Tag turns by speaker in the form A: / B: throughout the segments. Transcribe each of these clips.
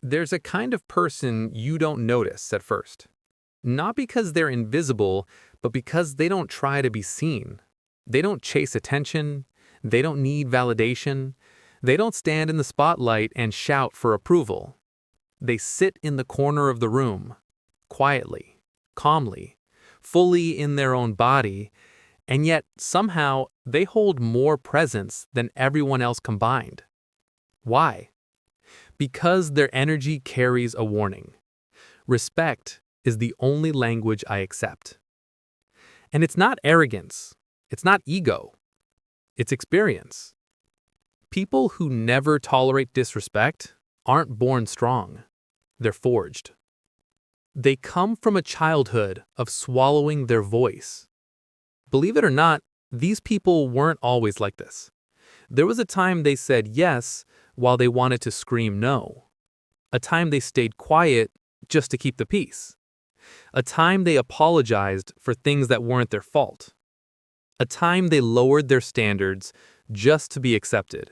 A: There's a kind of person you don't notice at first. Not because they're invisible, but because they don't try to be seen. They don't chase attention. They don't need validation. They don't stand in the spotlight and shout for approval. They sit in the corner of the room, quietly, calmly, fully in their own body, and yet somehow they hold more presence than everyone else combined. Why? Because their energy carries a warning. Respect is the only language I accept. And it's not arrogance. It's not ego. It's experience. People who never tolerate disrespect aren't born strong. They're forged. They come from a childhood of swallowing their voice. Believe it or not, these people weren't always like this. There was a time they said yes while they wanted to scream no. A time they stayed quiet just to keep the peace. A time they apologized for things that weren't their fault. A time they lowered their standards just to be accepted.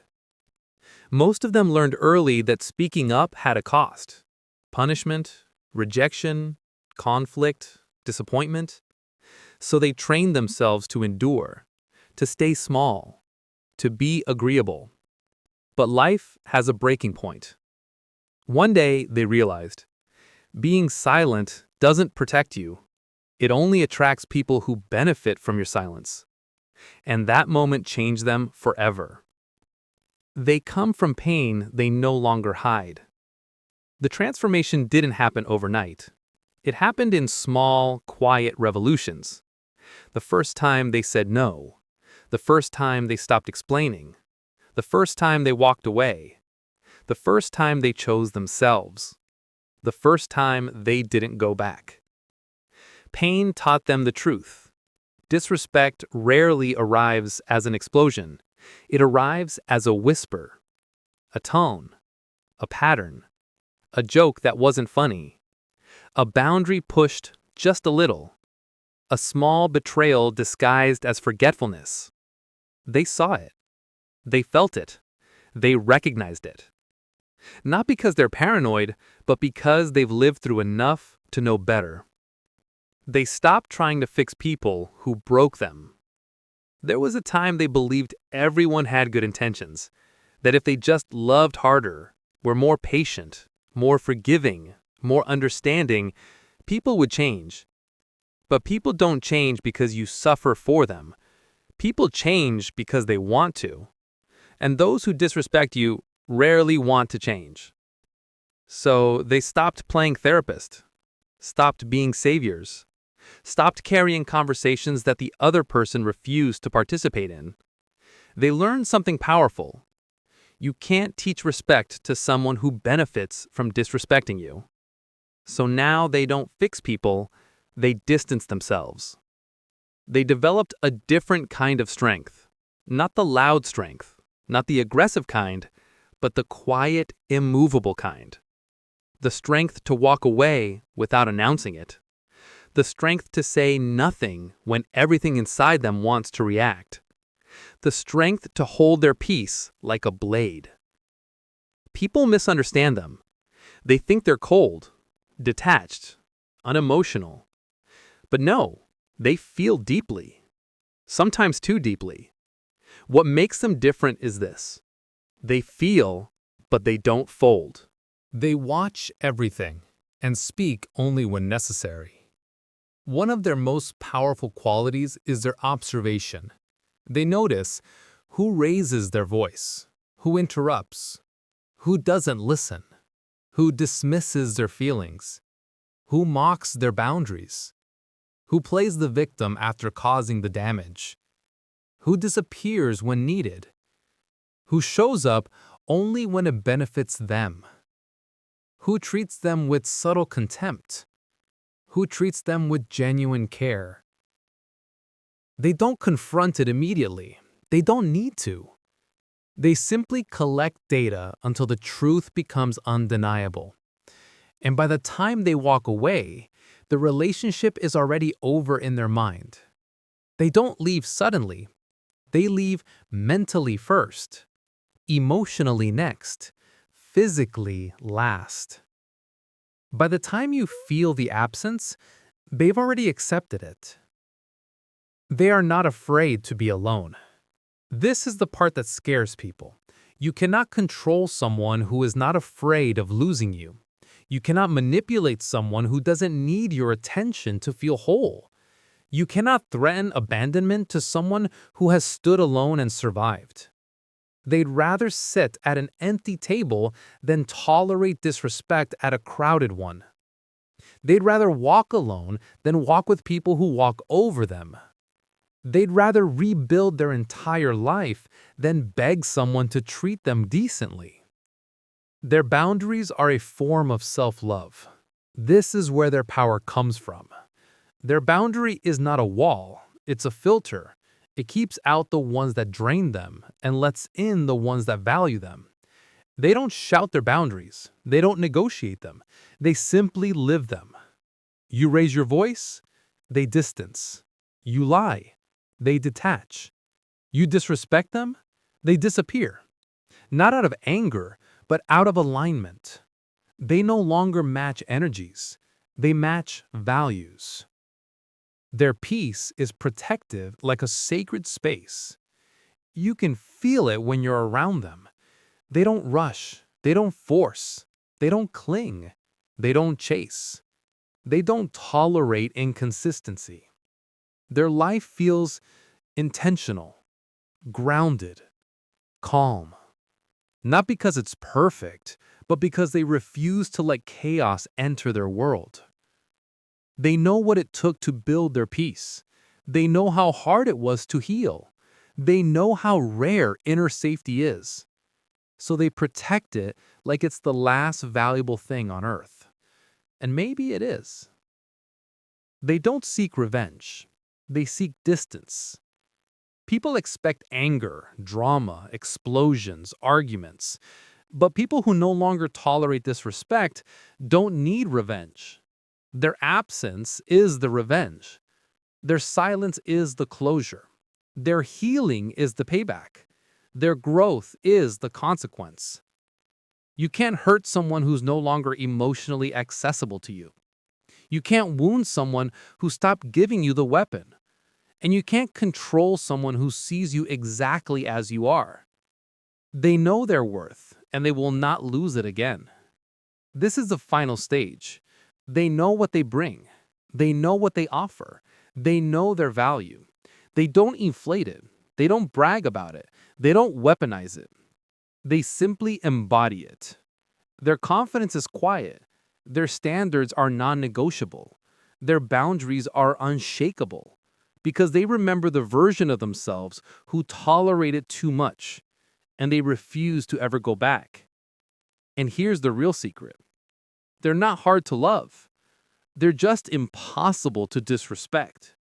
A: Most of them learned early that speaking up had a cost. Punishment, rejection, conflict, disappointment. So they trained themselves to endure, to stay small, to be agreeable. But life has a breaking point. One day they realized, being silent doesn't protect you. It only attracts people who benefit from your silence. And that moment changed them forever. They come from pain they no longer hide. The transformation didn't happen overnight. It happened in small, quiet revolutions. The first time they said no. The first time they stopped explaining. The first time they walked away. The first time they chose themselves. The first time they didn't go back. Pain taught them the truth. Disrespect rarely arrives as an explosion. It arrives as a whisper, a tone, a pattern, a joke that wasn't funny, a boundary pushed just a little, a small betrayal disguised as forgetfulness. They saw it. They felt it. They recognized it. Not because they're paranoid, but because they've lived through enough to know better. They stopped trying to fix people who broke them. There was a time they believed everyone had good intentions, that if they just loved harder, were more patient, more forgiving, more understanding, people would change. But people don't change because you suffer for them. People change because they want to. And those who disrespect you rarely want to change. So they stopped playing therapist, stopped being saviors, stopped carrying conversations that the other person refused to participate in. They learned something powerful. You can't teach respect to someone who benefits from disrespecting you. So now they don't fix people, they distance themselves. They developed a different kind of strength, not the loud strength, not the aggressive kind, but the quiet, immovable kind. The strength to walk away without announcing it. The strength to say nothing when everything inside them wants to react. The strength to hold their peace like a blade. People misunderstand them. They think they're cold, detached, unemotional. But no, they feel deeply, sometimes too deeply. What makes them different is this. They feel, but they don't fold. They watch everything and speak only when necessary. One of their most powerful qualities is their observation. They notice who raises their voice, who interrupts, who doesn't listen, who dismisses their feelings, who mocks their boundaries, who plays the victim after causing the damage, who disappears when needed, who shows up only when it benefits them, who treats them with subtle contempt, who treats them with genuine care. They don't confront it immediately. They don't need to. They simply collect data until the truth becomes undeniable. And by the time they walk away, the relationship is already over in their mind. They don't leave suddenly. They leave mentally first, emotionally next, physically last. By the time you feel the absence, they've already accepted it. They are not afraid to be alone. This is the part that scares people. You cannot control someone who is not afraid of losing you. You cannot manipulate someone who doesn't need your attention to feel whole. You cannot threaten abandonment to someone who has stood alone and survived. They'd rather sit at an empty table than tolerate disrespect at a crowded one. They'd rather walk alone than walk with people who walk over them. They'd rather rebuild their entire life than beg someone to treat them decently. Their boundaries are a form of self-love. This is where their power comes from. Their boundary is not a wall, it's a filter. It keeps out the ones that drain them and lets in the ones that value them. They don't shout their boundaries. They don't negotiate them. They simply live them. You raise your voice, they distance. You lie, they detach. You disrespect them, they disappear. Not out of anger, but out of alignment. They no longer match energies. They match values. Their peace is protective like a sacred space. You can feel it when you're around them. They don't rush. They don't force. They don't cling. They don't chase. They don't tolerate inconsistency. Their life feels intentional, grounded, calm. Not because it's perfect, but because they refuse to let chaos enter their world. They know what it took to build their peace. They know how hard it was to heal. They know how rare inner safety is. So they protect it like it's the last valuable thing on earth. And maybe it is. They don't seek revenge. They seek distance. People expect anger, drama, explosions, arguments. But people who no longer tolerate disrespect don't need revenge. Their absence is the revenge. Their silence is the closure. Their healing is the payback. Their growth is the consequence. You can't hurt someone who's no longer emotionally accessible to you. You can't wound someone who stopped giving you the weapon. And you can't control someone who sees you exactly as you are. They know their worth, and they will not lose it again. This is the final stage. They know what they bring. They know what they offer. They know their value. They don't inflate it. They don't brag about it. They don't weaponize it. They simply embody it. Their confidence is quiet. Their standards are non-negotiable. Their boundaries are unshakable. Because they remember the version of themselves who tolerated too much, and they refuse to ever go back. And here's the real secret. They're not hard to love. They're just impossible to disrespect.